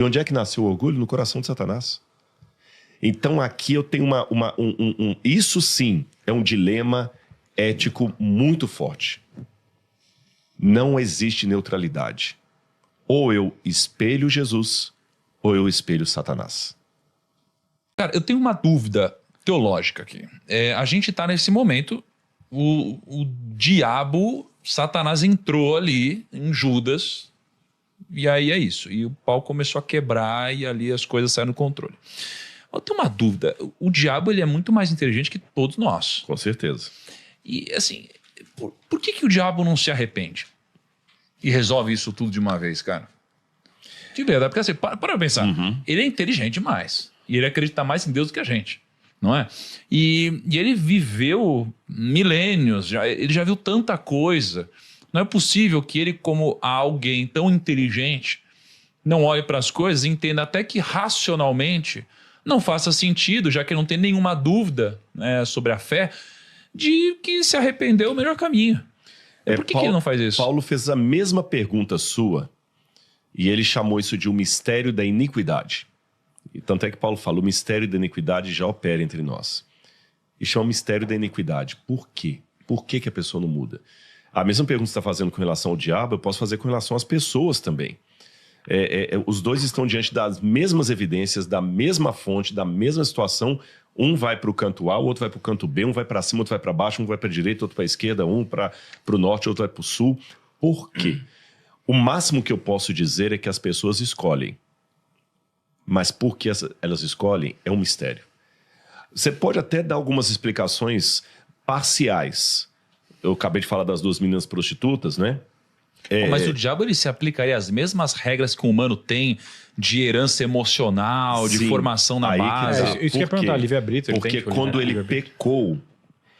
E onde é que nasceu o orgulho? No coração de Satanás. Então aqui eu tenho isso sim é um dilema ético muito forte. Não existe neutralidade. Ou eu espelho Jesus, ou eu espelho Satanás. Cara, eu tenho uma dúvida teológica aqui. A gente tá nesse momento, o diabo, Satanás entrou ali em Judas, e aí é isso. E o pau começou a quebrar e ali as coisas saíram do controle. Eu tenho uma dúvida. O diabo ele é muito mais inteligente que todos nós. Com certeza. E assim, por que o diabo não se arrepende? E resolve isso tudo de uma vez, cara? De verdade, porque assim, para pensar, ele é inteligente demais. E ele acredita mais em Deus do que a gente, não é? E ele viveu milênios, ele já viu tanta coisa. Não é possível que ele, como alguém tão inteligente, não olhe para as coisas e entenda até que racionalmente não faça sentido, já que não tem nenhuma dúvida, né, sobre a fé, de que se arrepender é o melhor caminho. Por que ele não faz isso? Paulo fez a mesma pergunta sua e ele chamou isso de um mistério da iniquidade. E tanto é que Paulo fala, o mistério da iniquidade já opera entre nós. E chama o mistério da iniquidade. Por quê? Por que a pessoa não muda? A mesma pergunta que você está fazendo com relação ao diabo, eu posso fazer com relação às pessoas também. Os dois estão diante das mesmas evidências, da mesma fonte, da mesma situação. Um vai para o canto A, o outro vai para o canto B, um vai para cima, outro vai para baixo, um vai para a direita, outro para a esquerda, um para o norte, outro vai para o sul. Por quê? O máximo que eu posso dizer é que as pessoas escolhem. Mas por que elas escolhem é um mistério. Você pode até dar algumas explicações parciais. Eu acabei de falar das duas meninas prostitutas, né? Mas o diabo ele se aplicaria às mesmas regras que o humano tem de herança emocional, de formação na base. Isso que eu ia perguntar, livre-arbítrio. Porque quando ele pecou,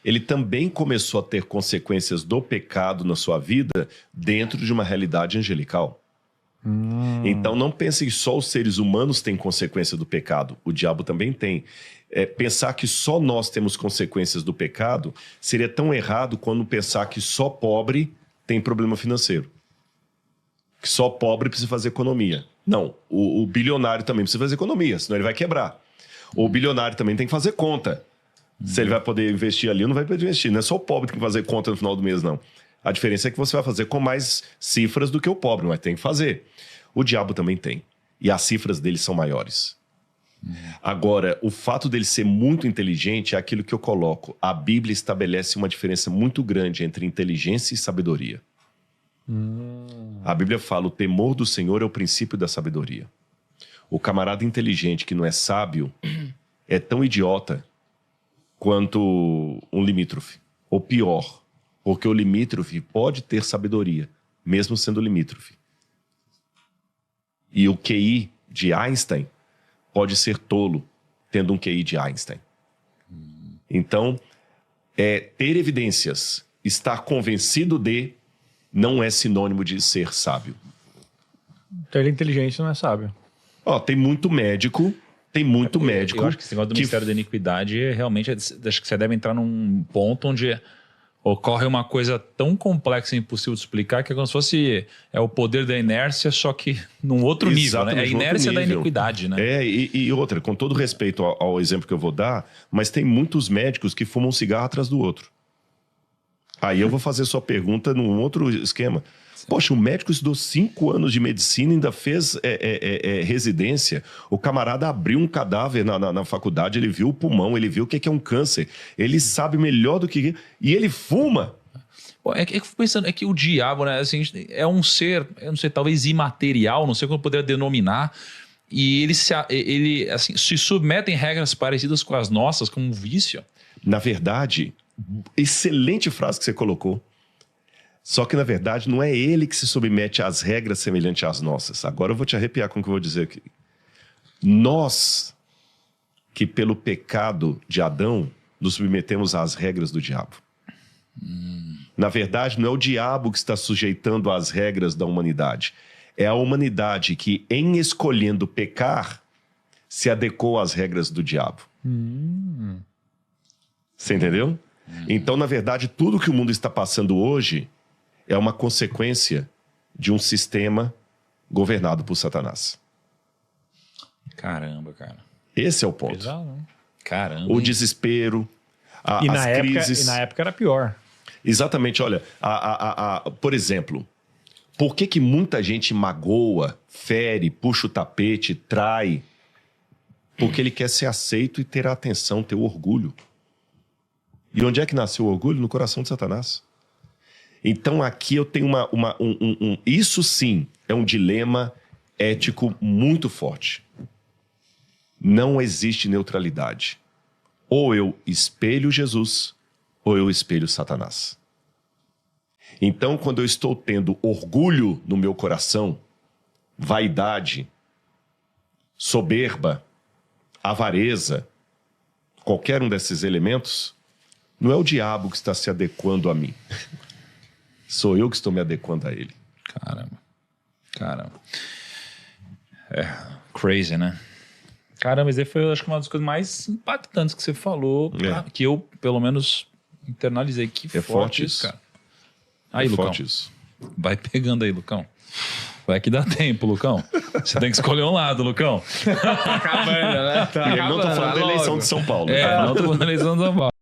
ele também começou a ter consequências do pecado na sua vida dentro de uma realidade angelical. Então não pense que só os seres humanos têm consequência do pecado, o diabo também tem. Pensar que só nós temos consequências do pecado seria tão errado quando pensar que só pobre tem problema financeiro. Que só pobre precisa fazer economia. Não, o bilionário também precisa fazer economia, senão ele vai quebrar. O bilionário também tem que fazer conta. Se ele vai poder investir ali, não vai poder investir. Não é só o pobre que tem que fazer conta no final do mês, não. A diferença é que você vai fazer com mais cifras do que o pobre, mas tem que fazer. O diabo também tem. E as cifras dele são maiores. Agora, o fato dele ser muito inteligente é aquilo que eu coloco. A Bíblia estabelece uma diferença muito grande entre inteligência e sabedoria. A Bíblia fala, o temor do Senhor é o princípio da sabedoria. O camarada inteligente que não é sábio é tão idiota quanto um limítrofe. Ou pior, porque o limítrofe pode ter sabedoria, mesmo sendo limítrofe. E o QI de Einstein pode ser tolo, tendo um QI de Einstein. Então, ter evidências, estar convencido de, não é sinônimo de ser sábio. Então ele é inteligente, não é sábio. Tem muito médico, Eu acho que esse negócio do mistério da iniquidade, realmente, acho que você deve entrar num ponto onde ocorre uma coisa tão complexa e impossível de explicar que é como se fosse o poder da inércia, só que num outro nível, né? É a inércia da iniquidade, né? E outra, com todo respeito ao exemplo que eu vou dar, mas tem muitos médicos que fumam um cigarro atrás do outro. Aí eu vou fazer sua pergunta num outro esquema. Poxa, o médico estudou 5 anos de medicina, ainda fez residência. O camarada abriu um cadáver na faculdade, ele viu o pulmão, ele viu o que é um câncer. Ele sabe melhor do que... E ele fuma. É que eu fico pensando, que o diabo, né, assim, é um ser, eu não sei, talvez imaterial, não sei como eu poderia denominar, e ele assim, se submete em regras parecidas com as nossas, como um vício. Na verdade, excelente frase que você colocou. Só que, na verdade, não é ele que se submete às regras semelhantes às nossas. Agora eu vou te arrepiar com o que eu vou dizer aqui. Nós, que pelo pecado de Adão, nos submetemos às regras do diabo. Na verdade, não é o diabo que está sujeitando às regras da humanidade. É a humanidade que, em escolhendo pecar, se adequou às regras do diabo. Você entendeu? Então, na verdade, tudo que o mundo está passando hoje é uma consequência de um sistema governado por Satanás. Caramba, cara. Esse é o ponto. Pesado, né? Caramba. O hein? desespero, E as na época, crises. e na época era pior. Exatamente, olha, por exemplo, por que muita gente magoa, fere, puxa o tapete, trai? Porque ele quer ser aceito e ter a atenção, ter o orgulho. E onde é que nasceu o orgulho? No coração de Satanás. Então aqui eu tenho isso sim é um dilema ético muito forte. Não existe neutralidade. Ou eu espelho Jesus, ou eu espelho Satanás. Então, quando eu estou tendo orgulho no meu coração, vaidade, soberba, avareza, qualquer um desses elementos, não é o diabo que está se adequando a mim. Sou eu que estou me adequando a ele. Caramba. É crazy, né? Caramba, mas aí foi, acho que uma das coisas mais impactantes que você falou, que eu, pelo menos, internalizei. Que forte isso, cara. Aí, Lucão, forte isso. vai pegando aí, Lucão. Vai que dá tempo, Lucão. Você tem que escolher um lado, Lucão. Acabando, né? E ele não está falando da eleição de São Paulo. Não tô falando da eleição de São Paulo.